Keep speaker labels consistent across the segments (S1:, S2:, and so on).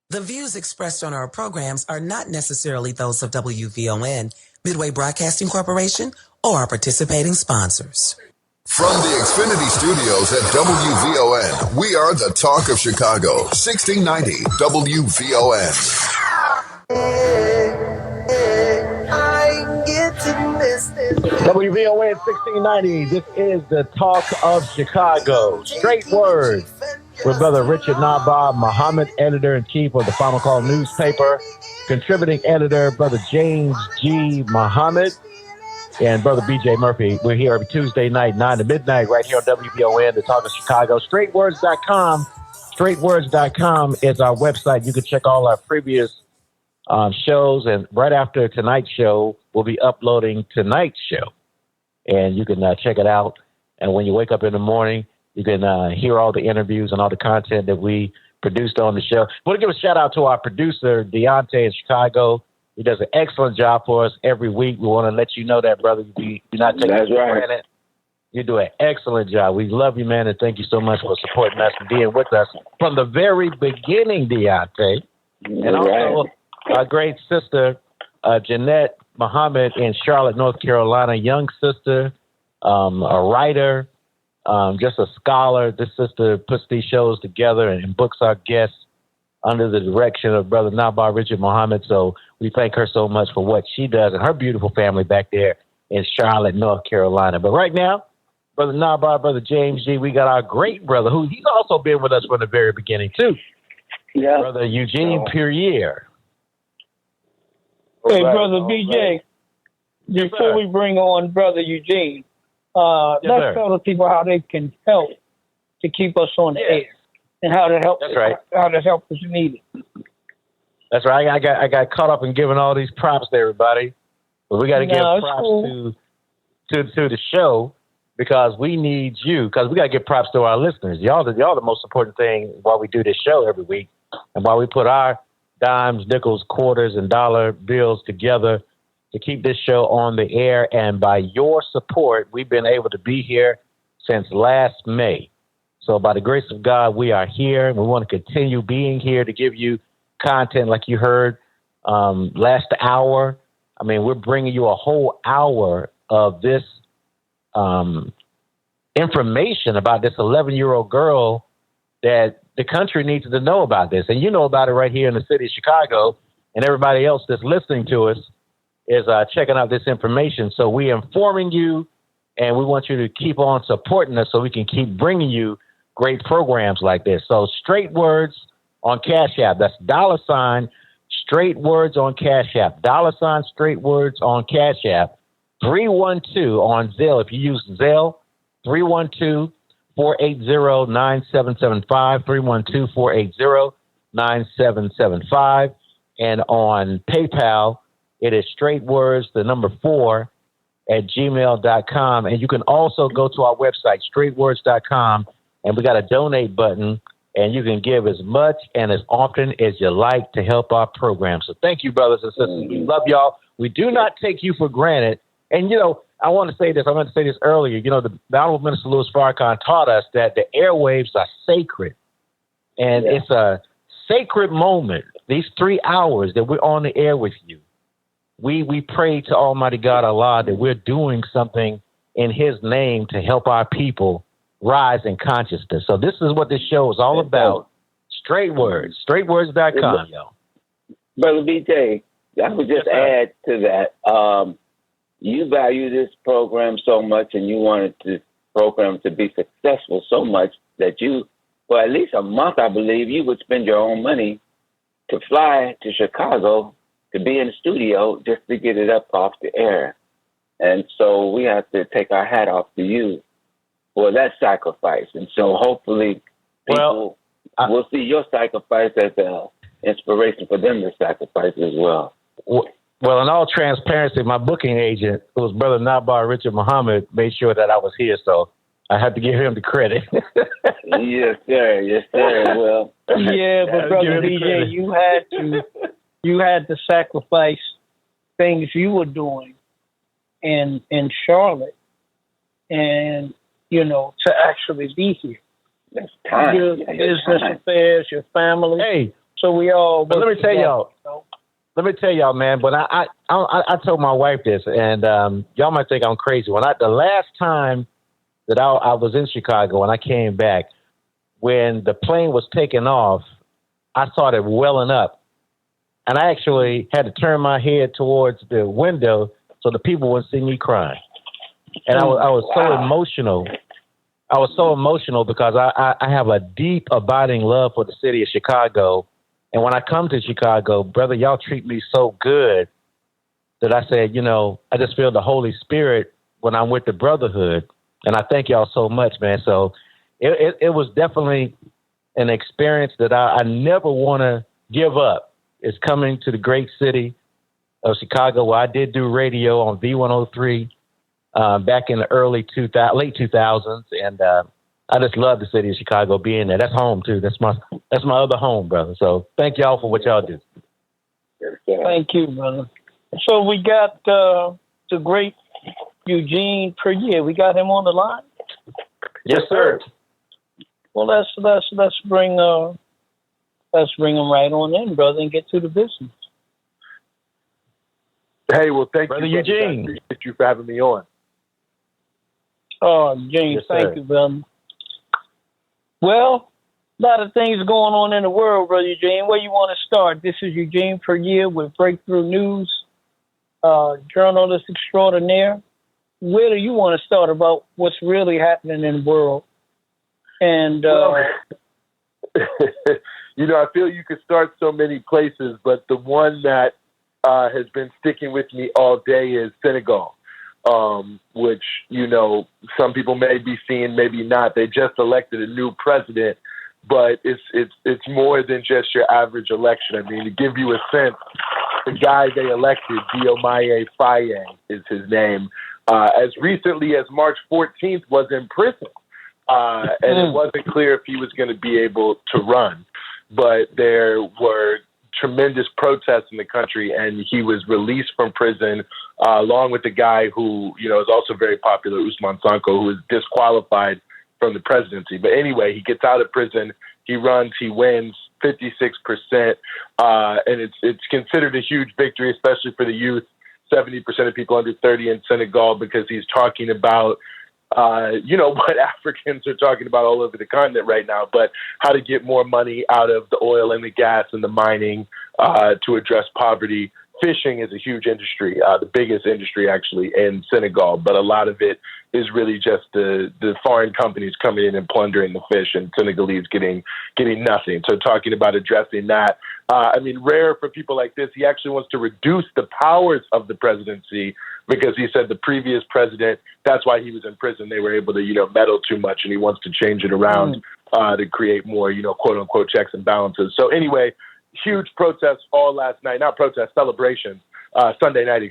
S1: The views expressed on our programs are not necessarily those of WVON, Midway Broadcasting Corporation, or our participating sponsors.
S2: From the Xfinity Studios at WVON, we are the talk of Chicago, 1690 WVON.
S3: WVON 1690, this is the talk of Chicago. Straight word with Brother Richard Naba'a, Muhammad, editor-in-chief of the Final Call newspaper, contributing editor, Brother James G. Muhammad, and Brother B.J. Murphy. We're here every Tuesday night, 9 to midnight, right here on WVON, the talk of Chicago. Straightwords.com. Straightwords.com is our website. You can check all our previous shows, and right after tonight's show, we'll be uploading tonight's show. And you can check it out. And when you wake up in the morning, you can hear all the interviews and all the content that we produced on the show. I want to give a shout out to our producer, Deontay in Chicago. He does an excellent job for us every week. We want to let you know that, brother. We do not take it for granted. You do an excellent job. We love you, man, and thank you so much for supporting us and being with us from the very beginning, Deontay. And also our great sister, Jeanette Muhammad in Charlotte, North Carolina, young sister, a writer, just a scholar. This sister puts these shows together and books our guests under the direction of Brother Naba'a Richard Muhammad. So we thank her so much for what she does and her beautiful family back there in Charlotte, North Carolina. But right now, Brother Naba'a, Brother James G., we got our great brother, who he's also been with us from the very beginning, too. Yeah. Brother Eugene Puryear.
S4: Hey, Brother BJ, before we bring on Brother Eugene, let's tell the people how they can help to keep us on the air and how to help. That's right. How to help us need it.
S3: That's right. I got caught up in giving all these props to everybody, but we got to give props to the show because we need you. Because we got to give props to our listeners. Y'all the most important thing while we do this show every week, and while we put our dimes, nickels, quarters, and dollar bills together to keep this show on the air. And by your support, we've been able to be here since last May. So by the grace of God, we are here. We want to continue being here to give you content like you heard last hour. I mean, we're bringing you a whole hour of this information about this 11-year-old girl that the country needs to know about this. And you know about it right here in the city of Chicago, and everybody else that's listening to us is checking out this information. So we're informing you, and we want you to keep on supporting us so we can keep bringing you great programs like this. So Straight Words on Cash App. That's $ Straight Words on Cash App. $ Straight Words on Cash App. 312 on Zelle. If you use Zelle, 312-480-9775, 312-480-9775. And on PayPal, it is straightwords, 4 @gmail.com. And you can also go to our website, straightwords.com, and we got a donate button, and you can give as much and as often as you like to help our program. So thank you, brothers and sisters. We love y'all. We do not take you for granted. And, you know, I want to say this. I meant to say this earlier. You know, the Honorable Minister Louis Farrakhan taught us that the airwaves are sacred. And it's a sacred moment, these 3 hours that we're on the air with you. We pray to Almighty God, Allah, that we're doing something in his name to help our people rise in consciousness. So this is what this show is all about. Straight Words, straightwords.com, yo.
S5: Brother BJ, I would just add to that. You value this program so much, and you wanted this program to be successful so much that you, for at least a month, I believe, you would spend your own money to fly to Chicago to be in the studio just to get it up off the air. And so we have to take our hat off to you for that sacrifice. And so hopefully people will see your sacrifice as an inspiration for them to sacrifice as well.
S3: Well, in all transparency, my booking agent, who was Brother Naba'a Richard Muhammad, made sure that I was here, so I have to give him the credit.
S5: Yes, sir. Yes, sir. Well,
S4: yeah, but Brother DJ, you had to sacrifice things you were doing in Charlotte, and to actually be here.
S5: That's time.
S4: Your business affairs, your family.
S3: Hey,
S4: so we all.
S3: But let me tell y'all. Let me tell y'all, man. But I told my wife this, and y'all might think I'm crazy. The last time that I was in Chicago and I came back, when the plane was taking off, I started welling up, and I actually had to turn my head towards the window so the people wouldn't see me crying. And I was so emotional. I was so emotional because I have a deep, abiding love for the city of Chicago. And when I come to Chicago, brother, y'all treat me so good that I said, I just feel the Holy Spirit when I'm with the brotherhood. And I thank y'all so much, man. So it was definitely an experience that I never want to give up. It's coming to the great city of Chicago, where I did do radio on V103 back in the late 2000s. And I just love the city of Chicago being there. That's home, too. That's my other home, brother. So thank y'all for what y'all do.
S4: Thank you, brother. So we got the great Eugene Puryear. We got him on the line?
S3: Yes, sir.
S4: Well, let's bring him right on in, brother, and get to the business.
S6: Hey, well, thank
S3: brother
S6: you,
S3: Eugene.
S6: I appreciate you for having me on.
S4: Oh, James,
S3: yes,
S4: thank you, brother. Well, a lot of things going on in the world, brother Eugene. Where you want to start? This is Eugene Puryear with Breakthrough News, journalist extraordinaire. Where do you want to start about what's really happening in the world? And
S6: I feel you could start so many places, but the one that has been sticking with me all day is Senegal, which, some people may be seeing, maybe not. They just elected a new president, but it's more than just your average election. I mean, to give you a sense, the guy they elected, Diomaye Faye is his name, as recently as March 14th was in prison. And it wasn't clear if he was going to be able to run. But there were tremendous protests in the country, and he was released from prison along with the guy who, is also very popular, Ousmane Sonko, who was disqualified from the presidency. But anyway, he gets out of prison, he runs, he wins 56%, and it's considered a huge victory, especially for the youth, 70% of people under 30 in Senegal, because he's talking about what Africans are talking about all over the continent right now, but how to get more money out of the oil and the gas and the mining to address poverty. Fishing is a huge industry, the biggest industry actually in Senegal, but a lot of it is really just the foreign companies coming in and plundering the fish, and Senegalese getting nothing. So talking about addressing that, rare for people like this. He actually wants to reduce the powers of the presidency, because he said the previous president, that's why he was in prison. They were able to, meddle too much, and he wants to change it around to create more, quote unquote checks and balances. So anyway, huge protests all last night, not protests, celebrations, Sunday night,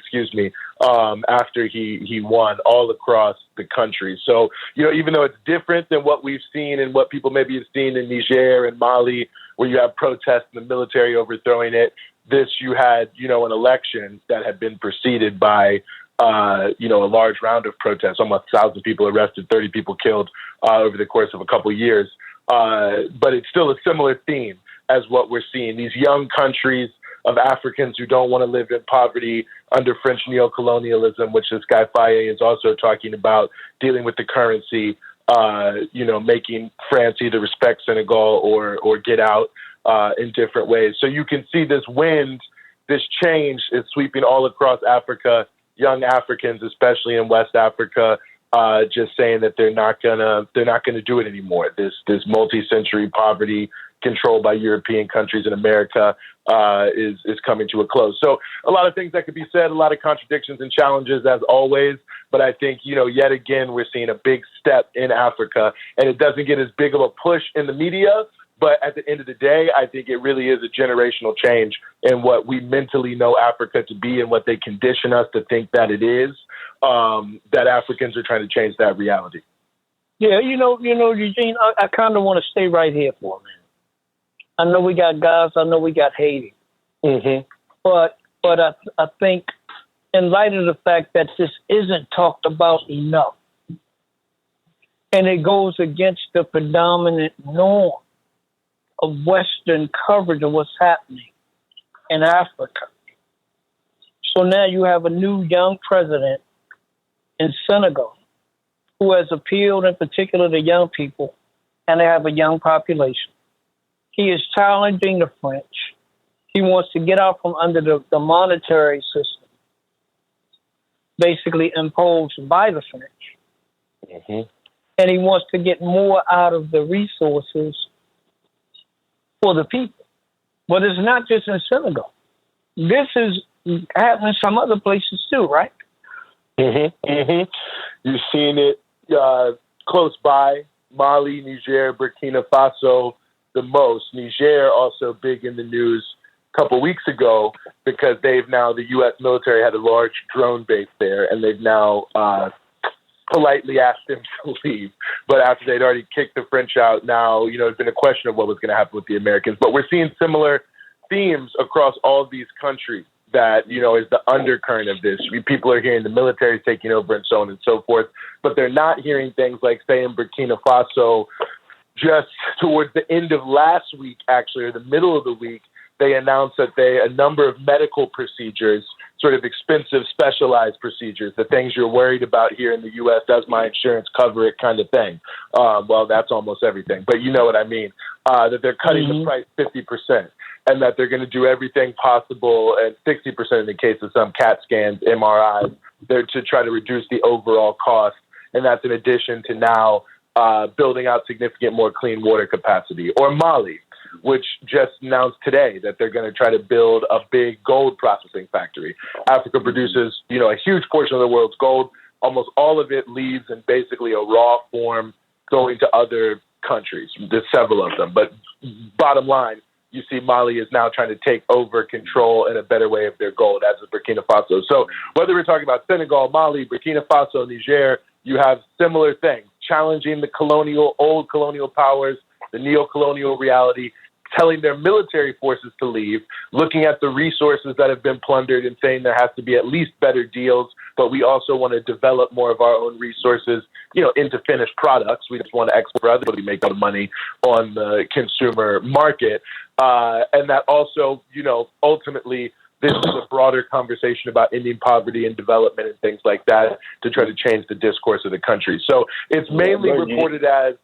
S6: after he won all across the country. So, even though it's different than what we've seen and what people maybe have seen in Niger and Mali, where you have protests and the military overthrowing it, you had, an election that had been preceded by, a large round of protests, almost 1,000 people arrested, 30 people killed over the course of a couple of years. But it's still a similar theme as what we're seeing. These young countries of Africans who don't want to live in poverty under French neocolonialism, which this guy Faye is also talking about, dealing with the currency, making France either respect Senegal or get out in different ways. So you can see this wind, this change is sweeping all across Africa, young Africans, especially in West Africa, just saying that they're not gonna do it anymore. This multi-century poverty controlled by European countries in America is coming to a close. So a lot of things that could be said, a lot of contradictions and challenges as always. But I think, yet again, we're seeing a big step in Africa, and it doesn't get as big of a push in the media. But at the end of the day, I think it really is a generational change in what we mentally know Africa to be and what they condition us to think that it is, that Africans are trying to change that reality.
S4: Yeah, Eugene, I kind of want to stay right here for a minute. I know we got Gaza, I know we got Haiti.
S6: Mm-hmm.
S4: But I think in light of the fact that this isn't talked about enough, And it goes against the predominant norm of Western coverage of what's happening in Africa. So now you have a new young president in Senegal who has appealed in particular to young people, and they have a young population. He is challenging the French. He wants to get out from under the monetary system, basically imposed by the French.
S6: Mm-hmm.
S4: And he wants to get more out of the resources for the people. But it's not just in Senegal. This is happening in some other places too, right?
S6: Mm-hmm. Mm-hmm. You've seen it close by, Mali, Niger, Burkina Faso the most. Niger also big in the news a couple weeks ago because they've now, the U.S. military had a large drone base there, and they've now politely asked them to leave. But after they'd already kicked the French out, now, it's been a question of what was going to happen with the Americans. But we're seeing similar themes across all these countries that, is the undercurrent of this. People are hearing the military taking over and so on and so forth, but they're not hearing things like, say, in Burkina Faso, just towards the end of last week, actually, or the middle of the week, they announced that a number of medical procedures, sort of expensive, specialized procedures, the things you're worried about here in the U.S., does my insurance cover it kind of thing. Well, that's almost everything, but you know what I mean, that they're cutting the price 50%. And that they're going to do everything possible, and 60% in the case of some CAT scans, MRIs, they're to try to reduce the overall cost. And that's in addition to now building out significant more clean water capacity. Or Mali, which just announced today that they're going to try to build a big gold processing factory. Africa produces, a huge portion of the world's gold. Almost all of it leaves in basically a raw form going to other countries. There's several of them. But bottom line, you see Mali is now trying to take over control in a better way of their gold, as is Burkina Faso. So whether we're talking about Senegal, Mali, Burkina Faso, Niger, you have similar things, challenging the old colonial powers, the neo-colonial reality, telling their military forces to leave, looking at the resources that have been plundered and saying there has to be at least better deals, but we also want to develop more of our own resources, into finished products. We just want to export for others, we make more money on the consumer market. And that also, ultimately, this is a broader conversation about ending poverty and development and things like that to try to change the discourse of the country. So it's mainly reported as,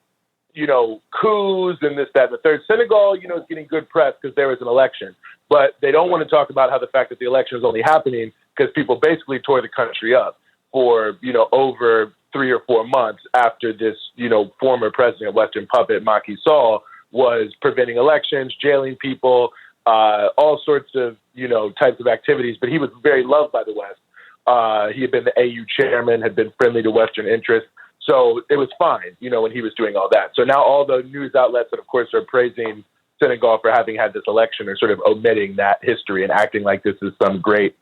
S6: coups and this, that, and the third. Senegal, is getting good press because there was an election. But they don't want to talk about how the fact that the election is only happening because people basically tore the country up for, over 3 or 4 months after this, former president, Western puppet, Macky Sall, was preventing elections, jailing people, all sorts of, types of activities. But he was very loved by the West. He had been the AU chairman, had been friendly to Western interests. So it was fine, when he was doing all that. So now all the news outlets that, of course, are praising Senegal for having had this election are sort of omitting that history and acting like this is some great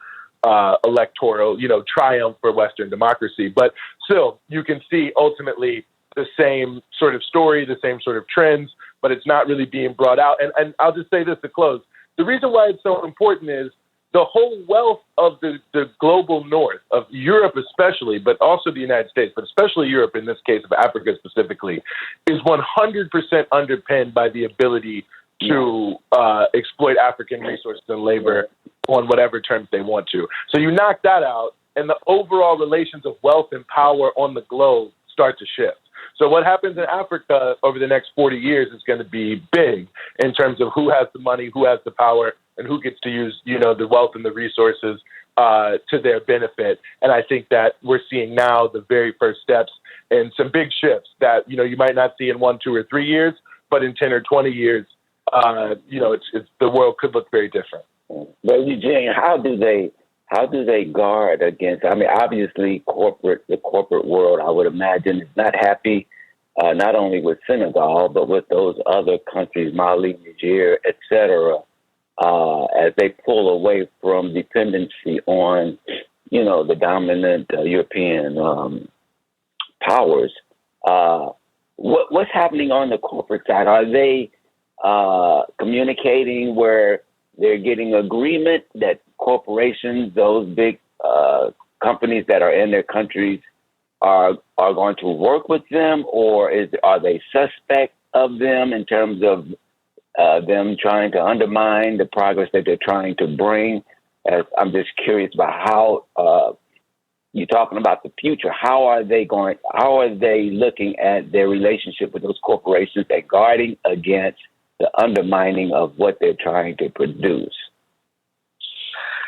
S6: electoral, triumph for Western democracy. But still, you can see ultimately the same sort of story, the same sort of trends, but it's not really being brought out. And I'll just say this to close. The reason why it's so important is the whole wealth of the global north, of Europe especially, but also the United States, but especially Europe in this case, of Africa specifically, is 100% underpinned by the ability to exploit African resources and labor on whatever terms they want to. So you knock that out, and the overall relations of wealth and power on the globe start to shift. So what happens in Africa over the next 40 years is going to be big in terms of who has the money, who has the power, and who gets to use, the wealth and the resources to their benefit. And I think that we're seeing now the very first steps in some big shifts that, you might not see in 1, 2, or 3 years, but in 10 or 20 years, it's the world could look very different.
S5: But Eugene, how do they guard against? I mean, obviously, the corporate world, I would imagine, is not happy, not only with Senegal but with those other countries, Mali, Niger, etc., as they pull away from dependency on, the dominant European powers. What's happening on the corporate side? Are they communicating where they're getting agreement that corporations, those big companies that are in their countries, are going to work with them, or are they suspect of them in terms of them trying to undermine the progress that they're trying to bring? I'm just curious about how you're talking about the future. How are they looking at their relationship with those corporations and guarding against the undermining of what they're trying to produce?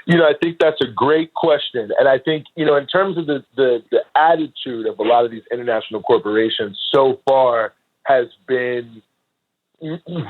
S6: I think that's a great question. And I think, in terms of the attitude of a lot of these international corporations so far has been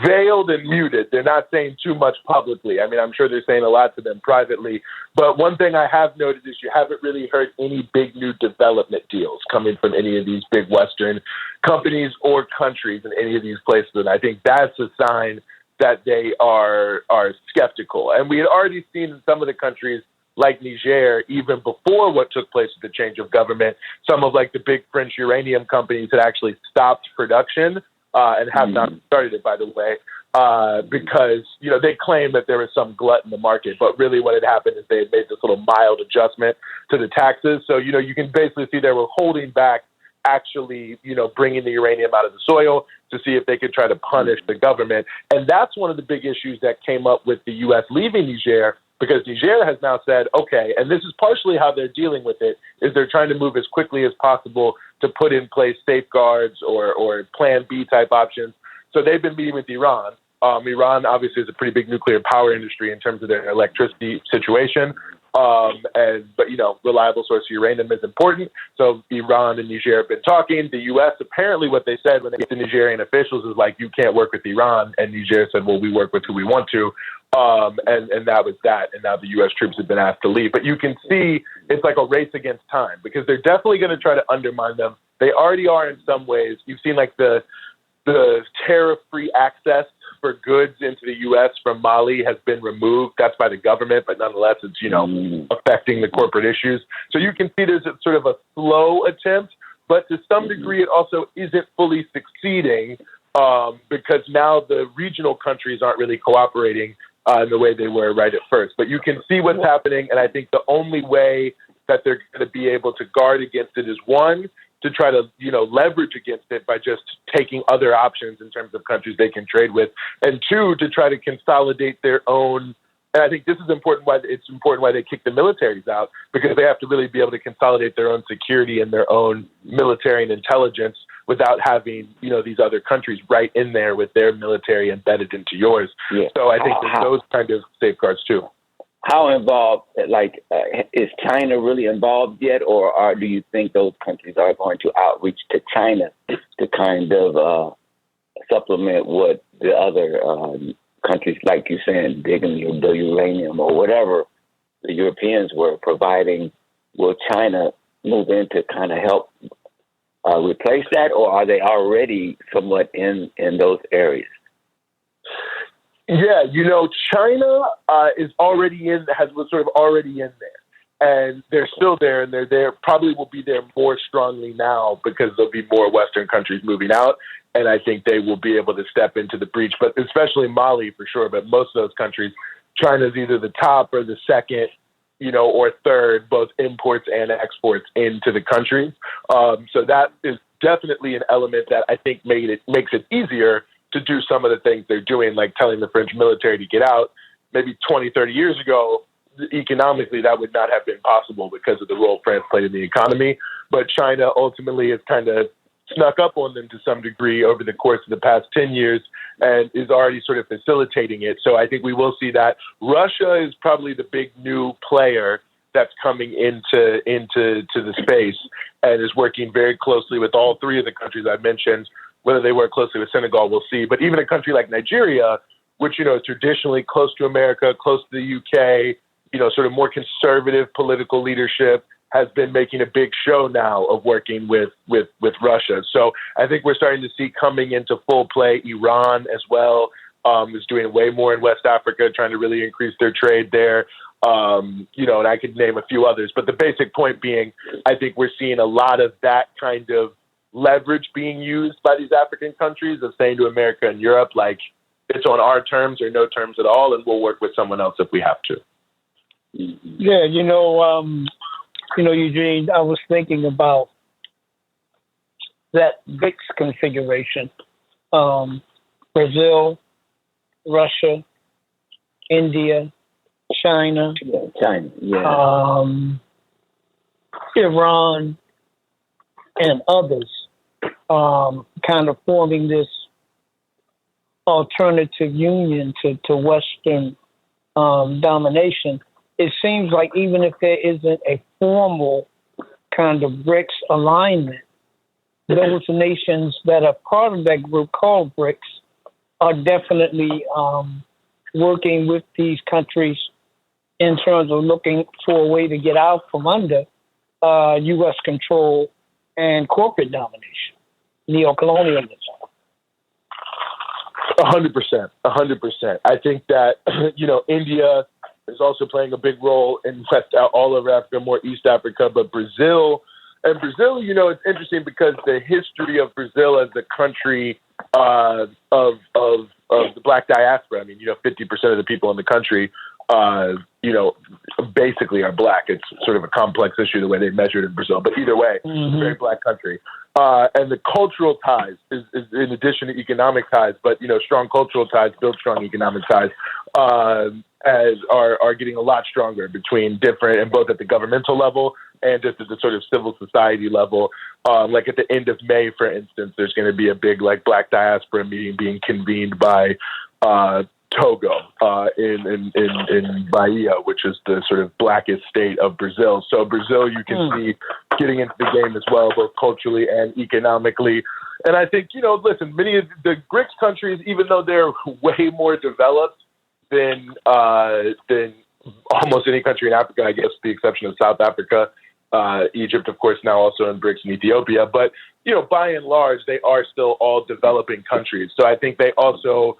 S6: veiled and muted. They're not saying too much publicly. I mean, I'm sure they're saying a lot to them privately. But one thing I have noted is you haven't really heard any big new development deals coming from any of these big Western companies or countries in any of these places. And I think that's a sign that they are skeptical. And we had already seen in some of the countries like Niger, even before what took place with the change of government, some of like the big French uranium companies had actually stopped production and have not started it, by the way, because, they claimed that there was some glut in the market. But really what had happened is they had made this little mild adjustment to the taxes. So, you can basically see they were holding back actually, bringing the uranium out of the soil to see if they could try to punish the government. And that's one of the big issues that came up with the U.S. leaving Niger, because Niger has now said, okay, and this is partially how they're dealing with it, is they're trying to move as quickly as possible to put in place safeguards or Plan B type options. So they've been meeting with Iran. Iran obviously is a pretty big nuclear power industry in terms of their electricity situation. But reliable source of uranium is important. So Iran and Niger have been talking. The U.S., apparently what they said when they get to Nigerian officials is like, you can't work with Iran. And Niger said, well, we work with who we want to. And that was that. And now the U.S. troops have been asked to leave. But you can see it's like a race against time, because they're definitely going to try to undermine them. They already are in some ways. You've seen like the tariff-free access for goods into the U.S. from Mali has been removed. That's by the government, but nonetheless, it's, affecting the corporate issues. So you can see there's sort of a slow attempt, but to some degree, it also isn't fully succeeding because now the regional countries aren't really cooperating in the way they were right at first. But you can see what's happening, and I think the only way that they're going to be able to guard against it is, one, to try to, leverage against it by just taking other options in terms of countries they can trade with, and two, to try to consolidate their own. And I think this is important. Why they kick the militaries out, because they have to really be able to consolidate their own security and their own military and intelligence without having, these other countries right in there with their military embedded into yours. Yeah. So I think there's those kind of safeguards too.
S5: How involved, is China really involved yet, or do you think those countries are going to outreach to China to kind of supplement what the other countries, like you're saying, digging the uranium or whatever the Europeans were providing? Will China move in to kind of help replace that, or are they already somewhat in those areas?
S6: Yeah, China is already was sort of already in there, and they're still there, and they're there, probably will be there more strongly now because there'll be more Western countries moving out, and I think they will be able to step into the breach, but especially Mali for sure, but most of those countries, China's either the top or the second, or third, both imports and exports into the country. So that is definitely an element that I think makes it easier to do some of the things they're doing, like telling the French military to get out. Maybe 20, 30 years ago, economically, that would not have been possible because of the role France played in the economy. But China ultimately has kind of snuck up on them to some degree over the course of the past 10 years and is already sort of facilitating it. So I think we will see that. Russia is probably the big new player that's coming into the space and is working very closely with all three of the countries I mentioned. Whether they work closely with Senegal, we'll see. But even a country like Nigeria, which, is traditionally close to America, close to the UK, sort of more conservative political leadership, has been making a big show now of working with Russia. So I think we're starting to see coming into full play Iran as well, is doing way more in West Africa, trying to really increase their trade there. And I could name a few others. But the basic point being, I think we're seeing a lot of that kind of leverage being used by these African countries of saying to America and Europe, like, it's on our terms or no terms at all, and we'll work with someone else if we have to.
S4: Yeah, Eugene, I was thinking about that BRICS configuration. Brazil, Russia, India, China, Iran, and others, kind of forming this alternative union to Western domination. It seems like even if there isn't a formal kind of BRICS alignment, those nations that are part of that group called BRICS are definitely working with these countries in terms of looking for a way to get out from under U.S. control and corporate domination, neocolonialism.
S6: 100%. I think that, India is also playing a big role in all of Africa, more East Africa, but Brazil, it's interesting because the history of Brazil as a country of the black diaspora, 50% of the people in the country, basically are black. It's sort of a complex issue the way they measure it in Brazil, but either way, it's a very black country. And the cultural ties is in addition to economic ties, but, strong cultural ties build strong economic ties, are getting a lot stronger between different, and both at the governmental level and just at the sort of civil society level. Like at the end of May, for instance, there's going to be a big black diaspora meeting being convened by Togo in Bahia, which is the sort of blackest state of Brazil. So Brazil, you can see getting into the game as well, both culturally and economically. And I think, listen, many of the BRICS countries, even though they're way more developed than almost any country in Africa, I guess, with the exception of South Africa, Egypt, of course, now also in BRICS, and Ethiopia. But, by and large, they are still all developing countries. So I think they also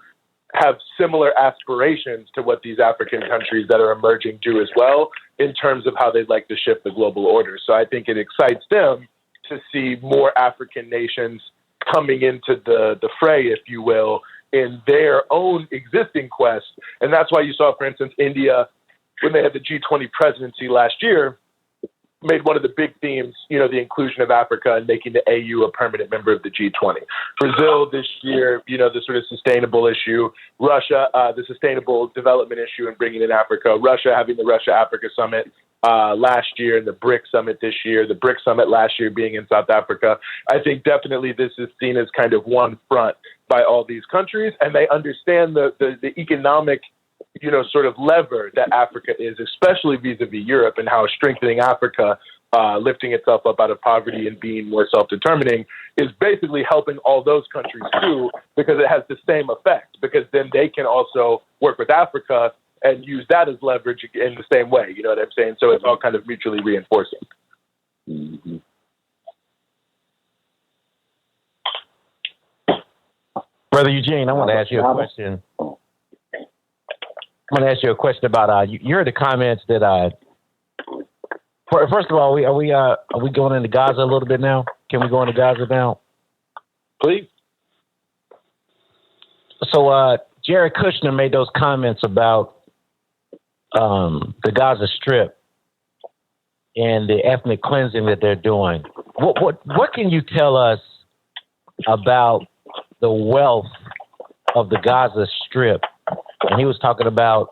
S6: have similar aspirations to what these African countries that are emerging do as well, in terms of how they'd like to shift the global order. So I think it excites them to see more African nations coming into the fray, if you will, in their own existing quest. And that's why you saw, for instance, India, when they had the G20 presidency last year, made one of the big themes, the inclusion of Africa and making the AU a permanent member of the G20. Brazil this year, the sort of sustainable issue. Russia, the sustainable development issue and bringing in Africa. Russia having the Russia-Africa Summit last year and the BRIC Summit this year. The BRIC Summit last year being in South Africa. I think definitely this is seen as kind of one front by all these countries, and they understand the economic sort of lever that Africa is, especially vis-a-vis Europe, and how strengthening Africa, lifting itself up out of poverty and being more self-determining, is basically helping all those countries too, because it has the same effect, because then they can also work with Africa and use that as leverage in the same way. You know what I'm saying? So it's all kind of mutually reinforcing.
S5: Mm-hmm.
S3: Brother Eugene, I want to ask you a question. I'm going to ask you a question about you heard the comments that first of all, are we going into Gaza a little bit now? Can we go into Gaza now?
S6: Please.
S3: So Jared Kushner made those comments about the Gaza Strip and the ethnic cleansing that they're doing. What can you tell us about the wealth of the Gaza Strip? And he was talking about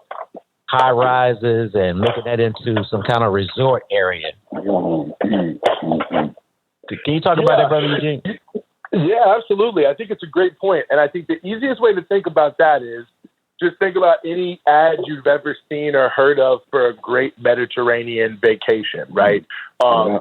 S3: high rises and making that into some kind of resort area. Can you talk about that, Brother Eugene?
S6: Yeah, absolutely. I think it's a great point. And I think the easiest way to think about that is just think about any ad you've ever seen or heard of for a great Mediterranean vacation, right?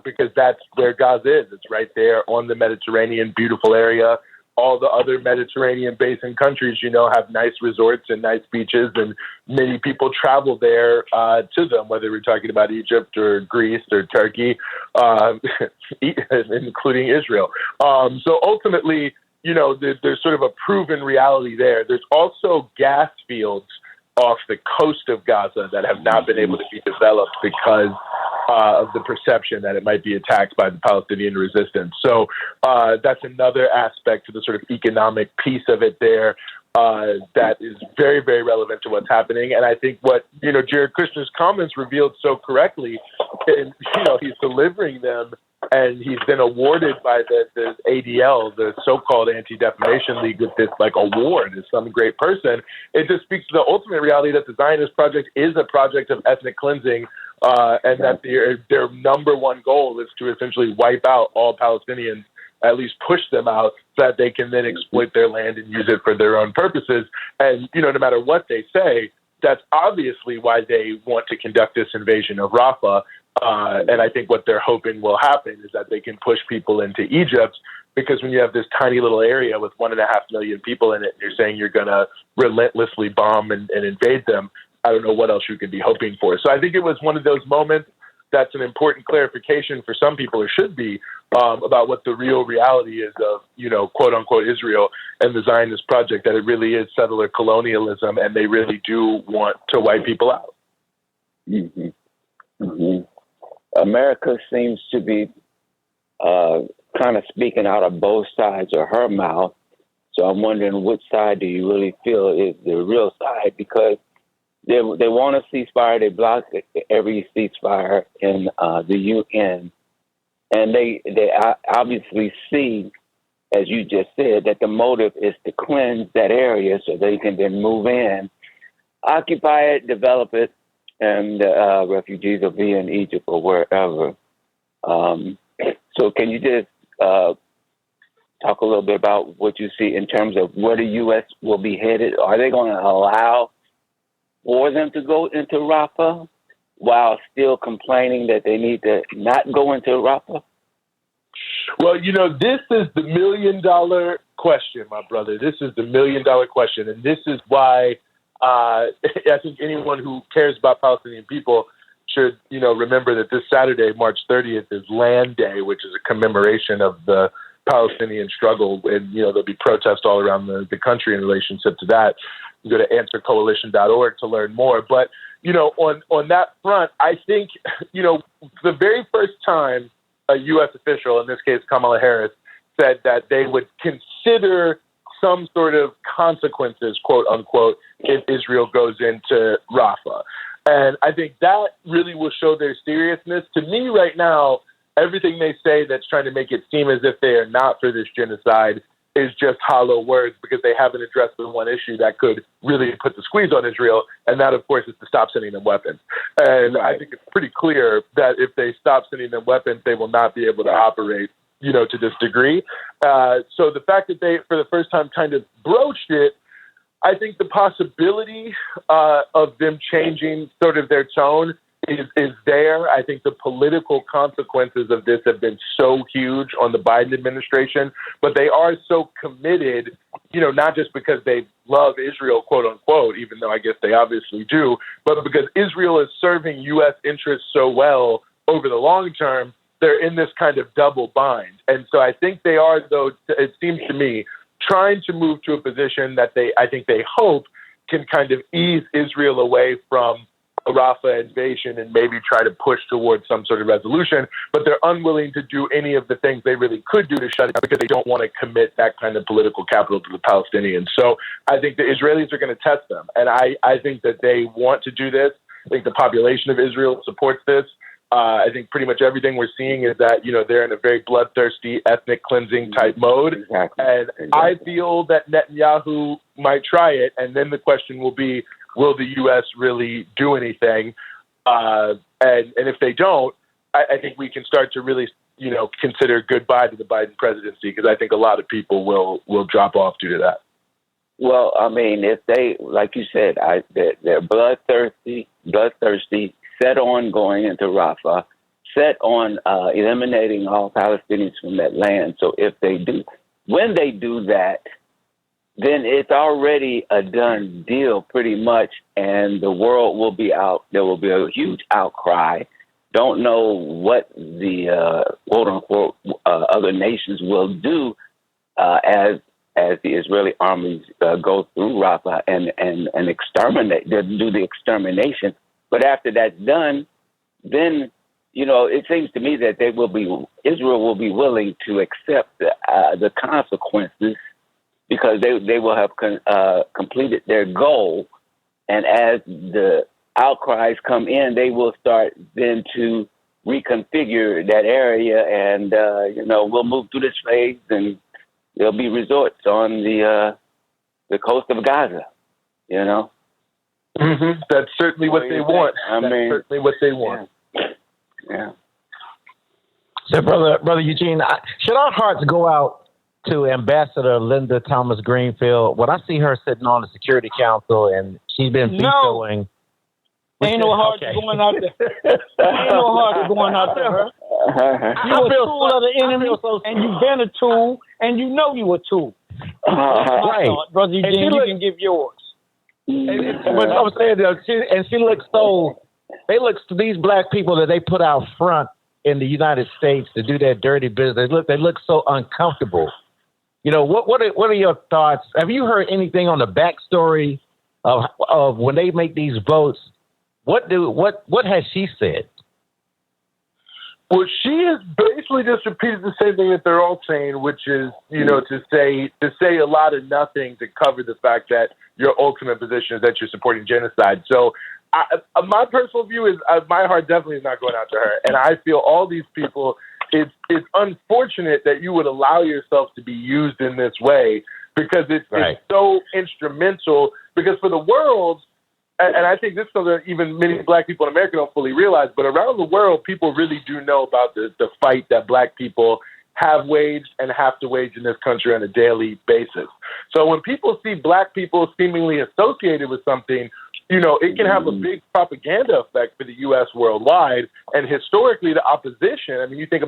S6: Because that's where Gaza is. It's right there on the Mediterranean, beautiful area. All the other Mediterranean basin countries, have nice resorts and nice beaches, and many people travel there to them, whether we're talking about Egypt or Greece or Turkey, including Israel. So ultimately, there's sort of a proven reality there. There's also gas fields off the coast of Gaza that have not been able to be developed because of the perception that it might be attacked by the Palestinian resistance. So that's another aspect to the sort of economic piece of it there that is very, very relevant to what's happening. And I think what, Jared Kushner's comments revealed so correctly, and, he's delivering them And he's been awarded by the ADL, the so-called Anti-Defamation League, with this like award as some great person. It just speaks to the ultimate reality that the Zionist project is a project of ethnic cleansing, and that their number one goal is to essentially wipe out all Palestinians, at least push them out, so that they can then exploit their land and use it for their own purposes. And, no matter what they say, that's obviously why they want to conduct this invasion of Rafah. And I think what they're hoping will happen is that they can push people into Egypt, because when you have this tiny little area with 1.5 million people in it, and you're saying you're going to relentlessly bomb and invade them, I don't know what else you could be hoping for. So I think it was one of those moments that's an important clarification for some people, or should be, about what the real reality is of, quote unquote, Israel and the Zionist project, that it really is settler colonialism, and they really do want to wipe people out.
S5: Mm-hmm. Mm-hmm. America seems to be kind of speaking out of both sides of her mouth. So I'm wondering, which side do you really feel is the real side? Because they want a ceasefire. They block every ceasefire in the UN. And they obviously see, as you just said, that the motive is to cleanse that area so they can then move in, occupy it, develop it, and refugees will be in Egypt or wherever. So can you just talk a little bit about what you see in terms of where the U.S. will be headed? Are they going to allow for them to go into Rafah while still complaining that they need to not go into Rafah?
S6: Well, this is the $1 million question, my brother. This is the $1 million question. And this is why I think anyone who cares about Palestinian people should, remember that this Saturday, March 30th, is Land Day, which is a commemoration of the Palestinian struggle. And, there'll be protests all around the country in relationship to that. You go to answercoalition.org to learn more. But, on that front, I think, the very first time a U.S. official, in this case Kamala Harris, said that they would consider some sort of consequences, quote unquote, if Israel goes into Rafah. And I think that really will show their seriousness. To me right now, everything they say that's trying to make it seem as if they are not for this genocide is just hollow words, because they haven't addressed the one issue that could really put the squeeze on Israel, and that, of course, is to stop sending them weapons. And I think it's pretty clear that if they stop sending them weapons, they will not be able to operate, to this degree. So the fact that they, for the first time, kind of broached it, I think the possibility of them changing sort of their tone is there. I think the political consequences of this have been so huge on the Biden administration, but they are so committed, not just because they love Israel, quote unquote, even though I guess they obviously do, but because Israel is serving U.S. interests so well over the long term, they're in this kind of double bind. And so I think they are, though, it seems to me, trying to move to a position that I think they hope can kind of ease Israel away from a Rafah invasion and maybe try to push towards some sort of resolution, but they're unwilling to do any of the things they really could do to shut it down, because they don't want to commit that kind of political capital to the Palestinians. So I think the Israelis are going to test them, and I think that they want to do this. I think the population of Israel supports this. I think pretty much everything we're seeing is that, they're in a very bloodthirsty, ethnic cleansing type mode. Exactly. And I feel that Netanyahu might try it, and then the question will be, will the U.S. really do anything? And if they don't, I think we can start to really, consider goodbye to the Biden presidency, because I think a lot of people will drop off due to that.
S5: Well, I mean, if they, like you said, they're bloodthirsty, set on going into Rafah, set on eliminating all Palestinians from that land. So if they do, when they do that, then it's already a done deal pretty much, and the world will be out. There will be a huge outcry. Don't know what the quote-unquote other nations will do as the Israeli armies go through Rafah and exterminate, do the extermination. But after that's done, then, it seems to me that Israel will be willing to accept the consequences, because they will have completed their goal. And as the outcries come in, they will start then to reconfigure that area, and we'll move through the slaves, and there'll be resorts on the coast of Gaza.
S6: That's certainly what they want. That's certainly what they want.
S5: Yeah.
S3: So, brother Eugene, should our hearts go out to Ambassador Linda Thomas Greenfield? When I see her sitting on the Security Council and she's been vetoing.
S4: Ain't no hearts going out there. Ain't no hearts going out to her. You a tool of the enemy, and you've been a tool, and you know you a tool.
S3: Right.
S4: Thought, Brother Eugene, you can give yours.
S3: But I'm saying that she looks so. These black people that they put out front in the United States to do their dirty business. They look so uncomfortable. What are your thoughts? Have you heard anything on the backstory of when they make these votes? What has she said?
S6: Well, she has basically just repeated the same thing that they're all saying, which is, to say a lot of nothing to cover the fact that your ultimate position is that you're supporting genocide. So my personal view is my heart definitely is not going out to her. And I feel all these people, it's unfortunate that you would allow yourself to be used in this way because it's so instrumental. Because for the world, and I think this is something that even many black people in America don't fully realize, but around the world, people really do know about the fight that black people have waged and have to wage in this country on a daily basis. So when people see black people seemingly associated with something, it can have a big propaganda effect for the U.S. worldwide. And historically, the opposition, we're talking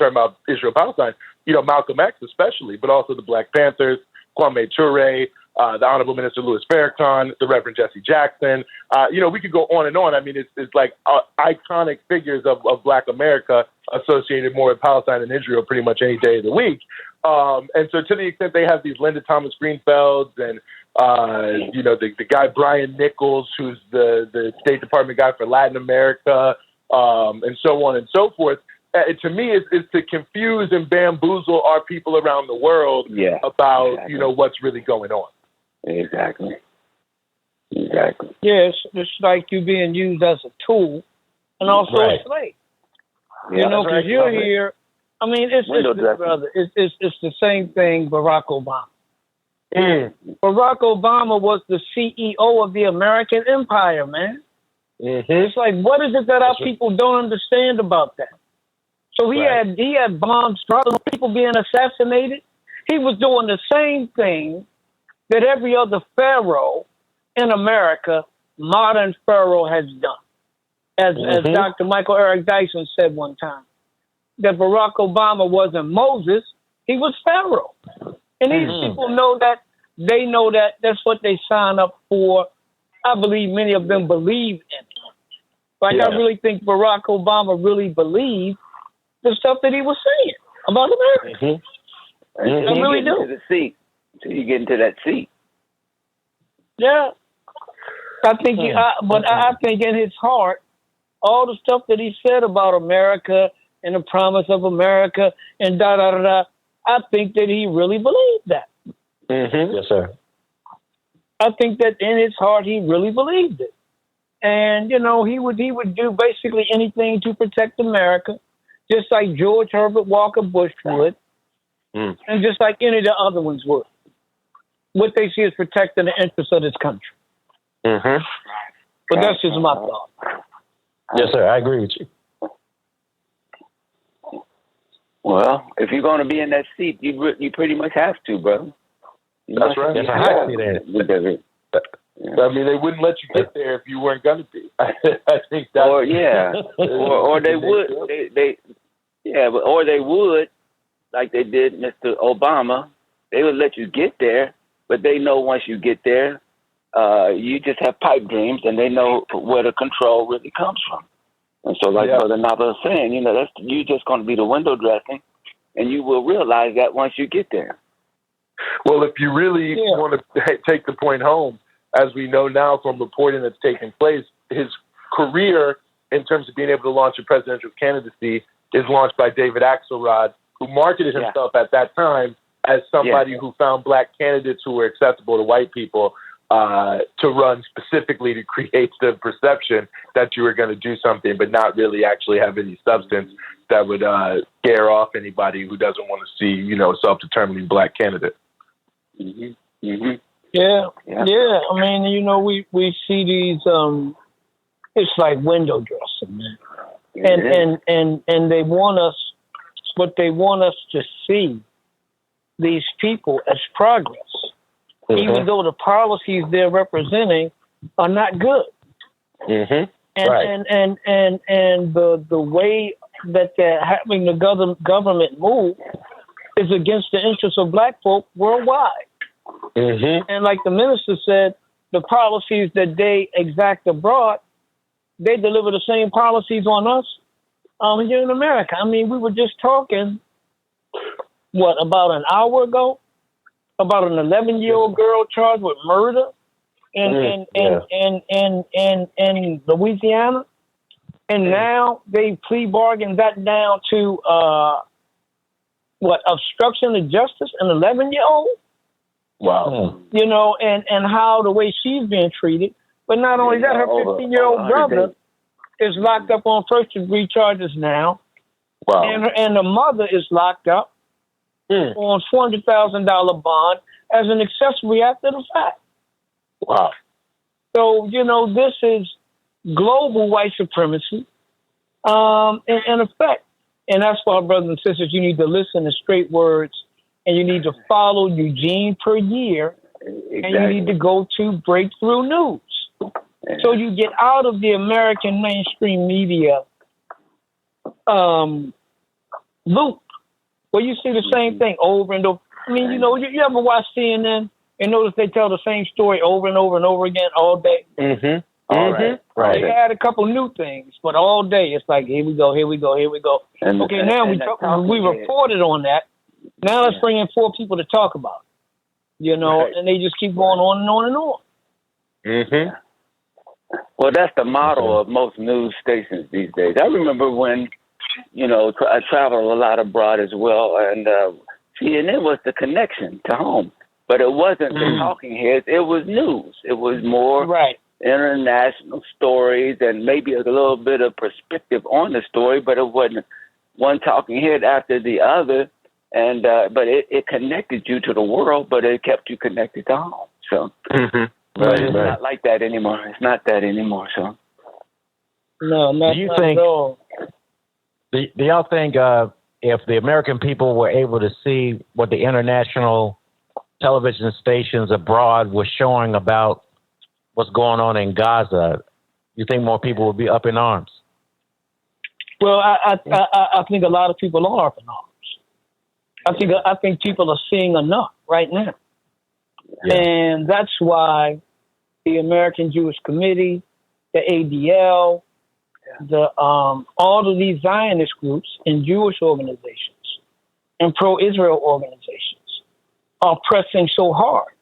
S6: about Israel-Palestine, Malcolm X especially, but also the Black Panthers, Kwame Ture, the Honorable Minister Louis Farrakhan, the Reverend Jesse Jackson. We could go on and on. It's like iconic figures of Black America associated more with Palestine and Israel pretty much any day of the week. And so to the extent they have these Linda Thomas Greenfields and, the guy Brian Nichols, who's the State Department guy for Latin America, and so on and so forth, to me, it's to confuse and bamboozle our people around the world about, what's really going on.
S5: Exactly.
S4: Yes, it's like you being used as a tool and also a slave. Because you're here. It's the same thing. Barack Obama. Barack Obama was the CEO of the American Empire, man. It's like, what is it that our people don't understand about that? So he had bombs dropped, people being assassinated. He was doing the same thing that every other pharaoh in America, modern pharaoh, has done. As Dr. Michael Eric Dyson said one time, that Barack Obama wasn't Moses, he was Pharaoh. And these people know that. They know that. That's what they sign up for. I believe many of them believe in it. I really think Barack Obama really believed the stuff that he was saying about America. I really do.
S5: Until you get into that seat.
S4: Yeah. I think, I think in his heart, all the stuff that he said about America and the promise of America and I think that he really believed that.
S3: Yes, sir.
S4: I think that in his heart he really believed it. And, he would do basically anything to protect America, just like George Herbert Walker Bush would, and just like any of the other ones would. What they see is protecting the interests of this country. But that's just my thought.
S3: Yes, sir. I agree with you.
S5: Well, if you're going to be in that seat, you pretty much have to, brother.
S6: That's right.
S3: Yes, I have to see that.
S6: They wouldn't let you get there if you weren't going to be. I think that.
S5: Or they would. Or they would, like they did Mr. Obama. They would let you get there, but they know once you get there, you just have pipe dreams, and they know where the control really comes from. And so, like Brother Naba'a was saying, you're just going to be the window dressing, and you will realize that once you get there.
S6: Well, if you really want to take the point home, as we know now from reporting that's taken place, his career in terms of being able to launch a presidential candidacy is launched by David Axelrod, who marketed himself at that time as somebody who found black candidates who were acceptable to white people. to run specifically to create the perception that you were going to do something, but not really actually have any substance that would scare off anybody who doesn't want to see, you know, a self-determining black candidate.
S5: Mm-hmm. Mm-hmm.
S4: Yeah. I mean, you know, we see these. It's like window dressing, man. And they want us, but they want us to see these people as progress, even though the policies they're representing are not good.
S6: Mm-hmm.
S4: And the way that they're having the government move is against the interests of black folk worldwide.
S6: Mm-hmm.
S4: And like the minister said, the policies that they exact abroad, they deliver the same policies on us here in America. I mean, we were just talking, about an hour ago, about an 11-year-old girl charged with murder in Louisiana, and now they plea bargained that down to obstruction of justice, an 11-year-old.
S6: Wow.
S4: You know, and how the way she's being treated. But not only that, her 15-year-old brother is locked up on first-degree charges now.
S6: Wow.
S4: And the mother is locked up on $400,000 bond as an accessory after the fact.
S6: Wow.
S4: So, you know, this is global white supremacy in effect. And that's why, brothers and sisters, you need to listen to straight words, and you need to follow Eugene Puryear, and you need to go to Breakthrough News. So you get out of the American mainstream media loop, where you see the same thing over and over. I mean, you know, you ever watch CNN and notice they tell the same story over and over and over again all day?
S6: Mm-hmm.
S4: Right. They add a couple new things, but all day it's like, here we go. And now we reported on that. Now let's bring in 4 people to talk about it, you know, and they just keep going on and on and on.
S6: Mm-hmm.
S5: Well, that's the motto of most news stations these days. I remember when, you know, I traveled a lot abroad as well, and CNN was the connection to home. But it wasn't the talking heads. It was news. It was more international stories and maybe a little bit of perspective on the story, but it wasn't one talking head after the other. And but it connected you to the world, but it kept you connected to home. So it's not like that anymore. It's not that anymore. So
S3: do y'all think if the American people were able to see what the international television stations abroad were showing about what's going on in Gaza, you think more people would be up in arms?
S4: Well, I think a lot of people are up in arms. I think people are seeing enough right now. Yeah. And that's why the American Jewish Committee, the ADL, all of these Zionist groups and Jewish organizations and pro-Israel organizations are pressing so hard.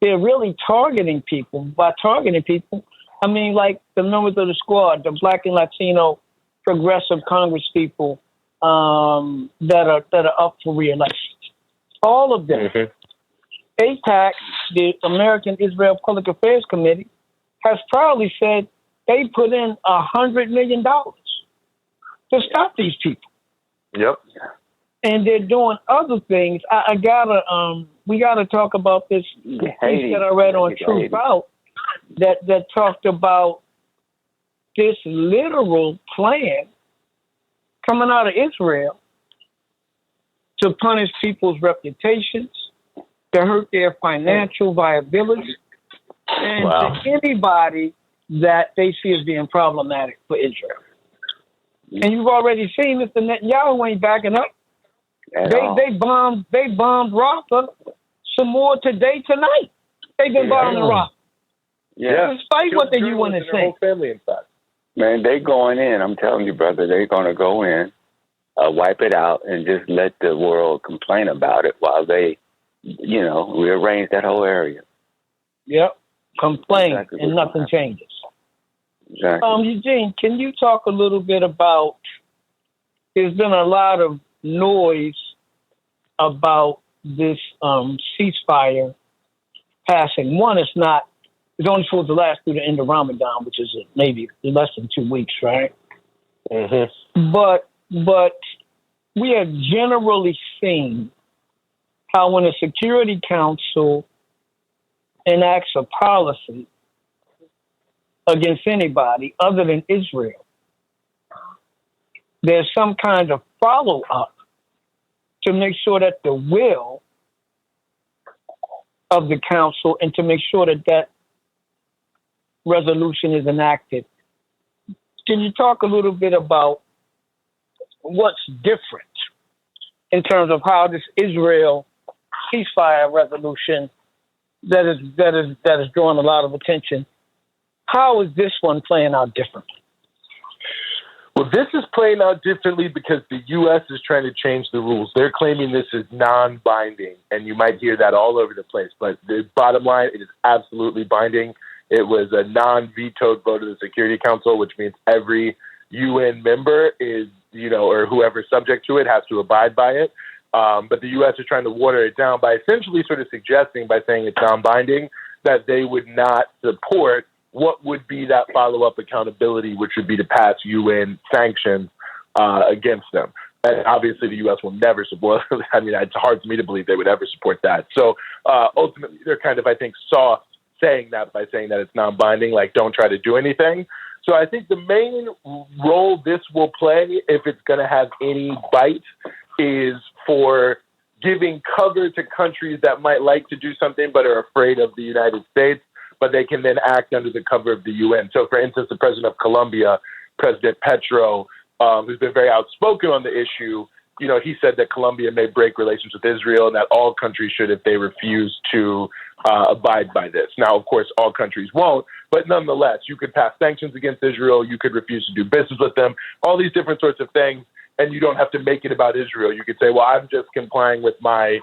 S4: They're really targeting people. By targeting people, I mean like the members of the squad, the Black and Latino progressive Congress people that are up for re-election. All of them. AIPAC, the American Israel Public Affairs Committee, has proudly said they put in $100 million to stop these people.
S6: Yep.
S4: And they're doing other things. We gotta talk about this piece that I read on Truth Out that talked about this literal plan coming out of Israel to punish people's reputations, to hurt their financial viability, and to anybody that they see as being problematic for Israel. And you've already seen Mr. Netanyahu ain't backing up. They bombed Rafah some more tonight. They've been bombing Rafah.
S5: Yeah.
S4: Despite what the UN is saying.
S6: Family inside.
S5: Man, they going in. I'm telling you, brother, they're going to go in, wipe it out, and just let the world complain about it while they, you know, rearrange that whole area.
S4: Yep. Complain and nothing changes.
S5: Exactly.
S4: Eugene, can you talk a little bit about, there's been a lot of noise about this ceasefire passing. One, it's only supposed to last through the end of Ramadan, which is maybe less than 2 weeks, right?
S6: Mm-hmm.
S4: But we have generally seen how when a Security Council enacts a policy against anybody other than Israel, there's some kind of follow-up to make sure that the will of the council and to make sure that resolution is enacted. Can you talk a little bit about what's different in terms of how this Israel ceasefire resolution that is drawing a lot of attention, how is this one playing out differently?
S6: Well, this is playing out differently because the U.S. is trying to change the rules. They're claiming this is non-binding, and you might hear that all over the place. But the bottom line, it is absolutely binding. It was a non-vetoed vote of the Security Council, which means every UN member is, or whoever's subject to it has to abide by it. But the U.S. is trying to water it down by essentially sort of suggesting, by saying it's non-binding, that they would not support what would be that follow-up accountability, which would be to pass UN sanctions against them. And obviously the U.S. will never support, it's hard for me to believe they would ever support that. So ultimately they're kind of, I think, soft saying that by saying that it's non-binding, like don't try to do anything. So I think the main role this will play, if it's going to have any bite, is for giving cover to countries that might like to do something but are afraid of the United States, but they can then act under the cover of the UN. So, for instance, the president of Colombia, President Petro, who's been very outspoken on the issue, he said that Colombia may break relations with Israel and that all countries should if they refuse to abide by this. Now, of course, all countries won't, but nonetheless, you could pass sanctions against Israel, you could refuse to do business with them, all these different sorts of things, and you don't have to make it about Israel. You could say, well, I'm just complying with my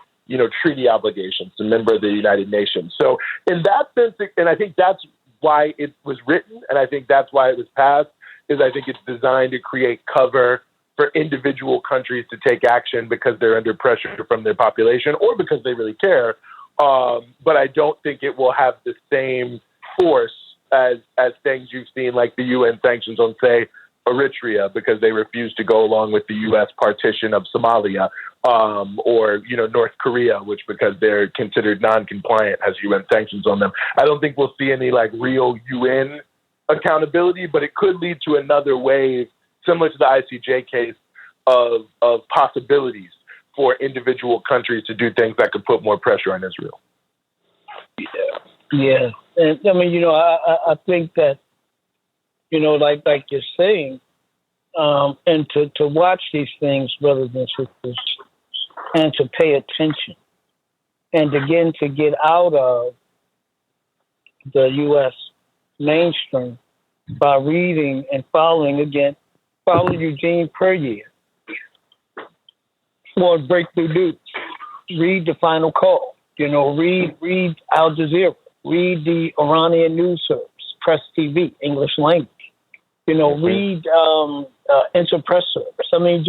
S6: treaty obligations, a member of the United Nations. So in that sense, and I think that's why it was written, and I think that's why it was passed, is I think it's designed to create cover for individual countries to take action because they're under pressure from their population or because they really care. But I don't think it will have the same force as things you've seen, like the UN sanctions on, say, Eritrea, because they refuse to go along with the U.S. partition of Somalia, or North Korea, which because they're considered non-compliant has UN sanctions on them. I don't think we'll see any real UN accountability, but it could lead to another wave similar to the ICJ case of possibilities for individual countries to do things that could put more pressure on Israel.
S4: Yeah. And I think that, like you're saying, and to watch these things, brothers and sisters, and to pay attention, and again to get out of the U.S. mainstream by reading and following Eugene Puryear for Breakthrough News. Read The Final Call. Read Al Jazeera. Read the Iranian news service, Press TV, English language. Read Interpress service.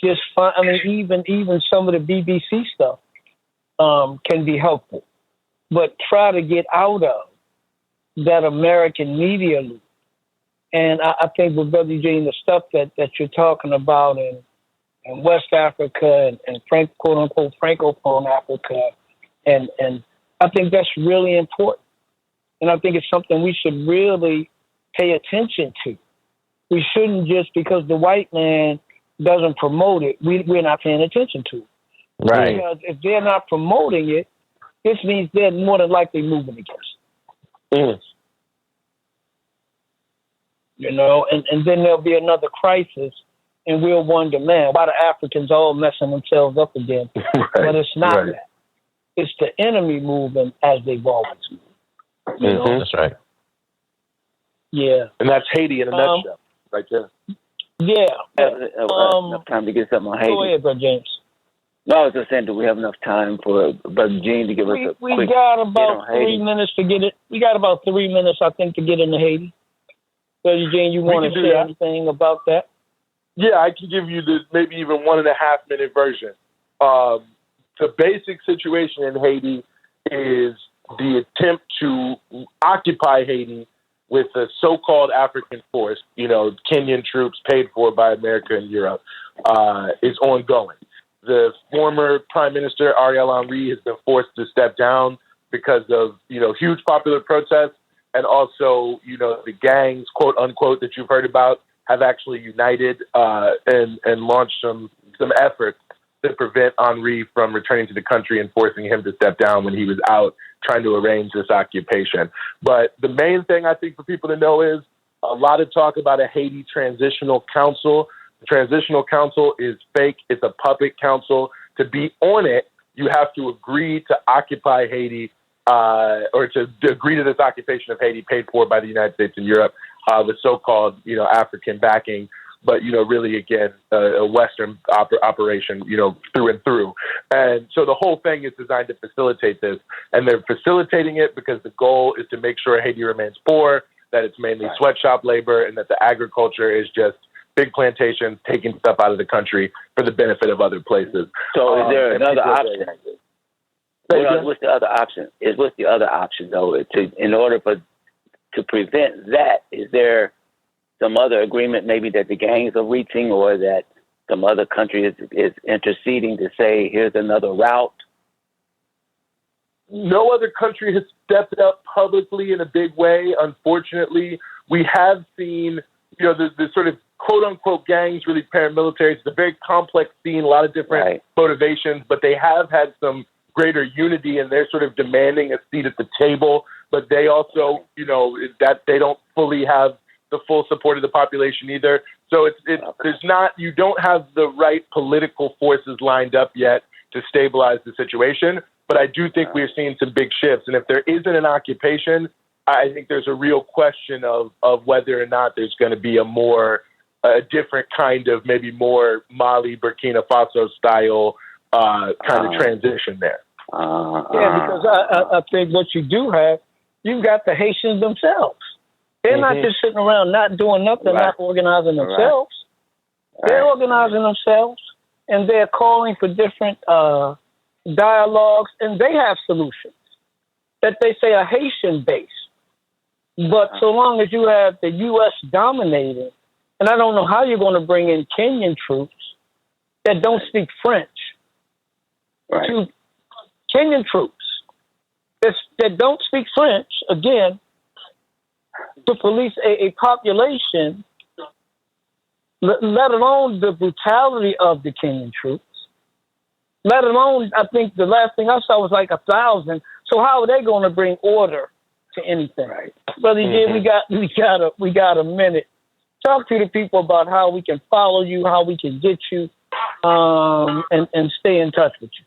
S4: Just find. Even some of the BBC stuff can be helpful, but try to get out of that American media loop. And I think with Brother Eugene, the stuff that you're talking about in West Africa and quote unquote Francophone Africa, and I think that's really important. And I think it's something we should really pay attention to. We shouldn't just because the white man doesn't promote it, we're not paying attention to it.
S3: Right.
S4: Because if they're not promoting it, this means they're more than likely moving against it.
S6: Mm.
S4: And then there'll be another crisis, and we'll wonder, man, why the Africans all messing themselves up again?
S6: Right.
S4: But it's not that. It's the enemy moving as they've always moved.
S6: Mm-hmm.
S3: That's right.
S4: Yeah.
S6: And that's Haiti in a nutshell, right there.
S4: Yeah.
S5: Enough time to get something on Haiti.
S4: Go ahead, Brother James.
S5: No, I was just saying, do we have enough time for Brother Gene to give us a quick
S4: We got about
S5: hit on
S4: 3
S5: Haiti?
S4: minutes to get it. We got about 3 minutes, I think, to get into Haiti. Brother Gene, you want to say anything about that?
S6: Yeah, I can give you the maybe even 1.5 minute version. The basic situation in Haiti is the attempt to occupy Haiti with a so-called African force, Kenyan troops paid for by America and Europe, is ongoing. The former Prime Minister, Ariel Henry, has been forced to step down because of, huge popular protests. And also, the gangs, quote unquote, that you've heard about have actually united and launched some efforts to prevent Henry from returning to the country and forcing him to step down when he was out trying to arrange this occupation. But the main thing I think for people to know is a lot of talk about a Haiti Transitional Council. The Transitional Council is fake. It's a puppet council. To be on it, you have to agree to occupy Haiti or to agree to this occupation of Haiti paid for by the United States and Europe with so-called, African backing. But, really, again, a Western operation, through and through. And so the whole thing is designed to facilitate this. And they're facilitating it because the goal is to make sure Haiti remains poor, that it's mainly sweatshop labor, and that the agriculture is just big plantations taking stuff out of the country for the benefit of other places.
S5: So is there another option? What's the other option? What's the other option, though? In order to prevent that, is there some other agreement maybe that the gangs are reaching, or that some other country is interceding to say, here's another route?
S6: No other country has stepped up publicly in a big way. Unfortunately, we have seen, the sort of quote-unquote gangs, really paramilitary. It's a very complex scene, a lot of different motivations, but they have had some greater unity, and they're sort of demanding a seat at the table. But they also, that they don't fully have the full support of the population either. So you don't have the right political forces lined up yet to stabilize the situation. But I do think we're seeing some big shifts. And if there isn't an occupation, I think there's a real question of whether or not there's going to be a different kind of, maybe more Mali, Burkina Faso style kind of transition there.
S4: Because I think what you do have, you've got the Haitians themselves. They're not just sitting around not doing nothing, not organizing themselves. They're organizing themselves, and they're calling for different dialogues, and they have solutions that they say are Haitian-based. But so long as you have the U.S. dominating, and I don't know how you're going to bring in Kenyan troops that don't speak French to Kenyan troops that don't speak French, again, to police a population, let alone the brutality of the Kenyan troops, let alone, I think the last thing I saw was like 1,000. So how are they going to bring order to anything? Brother, we got a minute. Talk to the people about how we can follow you, how we can get you, and stay in touch with you.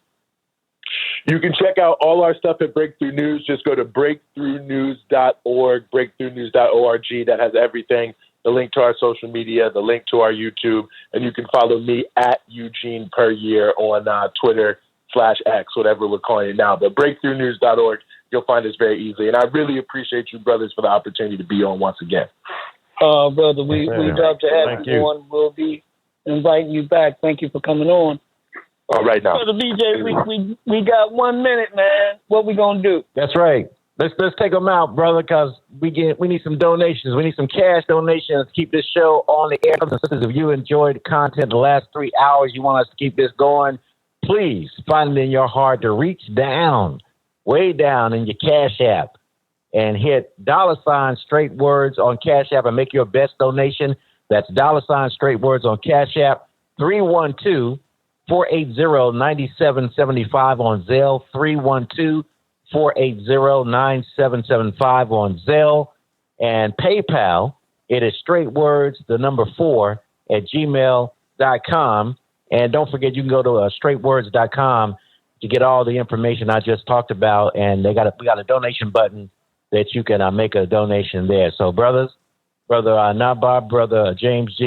S6: You can check out all our stuff at Breakthrough News. Just go to breakthroughnews.org, breakthroughnews.org. That has everything, the link to our social media, the link to our YouTube, and you can follow me at Eugene Puryear on Twitter/X, whatever we're calling it now. But breakthroughnews.org, you'll find us very easily. And I really appreciate you, brothers, for the opportunity to be on once again.
S4: Brother, we'd love to have you on. We'll be inviting you back. Thank you for coming on.
S6: All right now.
S4: Brother BJ, we got 1 minute, man. What we gonna do?
S3: That's right. Let's take them out, brother, because we need some donations. We need some cash donations to keep this show on the air. If you enjoyed the content the last 3 hours, you want us to keep this going, please find it in your heart to reach down, way down in your Cash App and hit $ straight words on Cash App and make your best donation. That's $ straight words on Cash App, 312-480-9775 on Zelle, 312-480-9775 on Zelle, and PayPal. It is straight words, the number 4 at gmail.com. And don't forget, you can go to straightwords.com to get all the information I just talked about. And we got a donation button that you can make a donation there. So brothers, Brother Naba'a, Brother James G.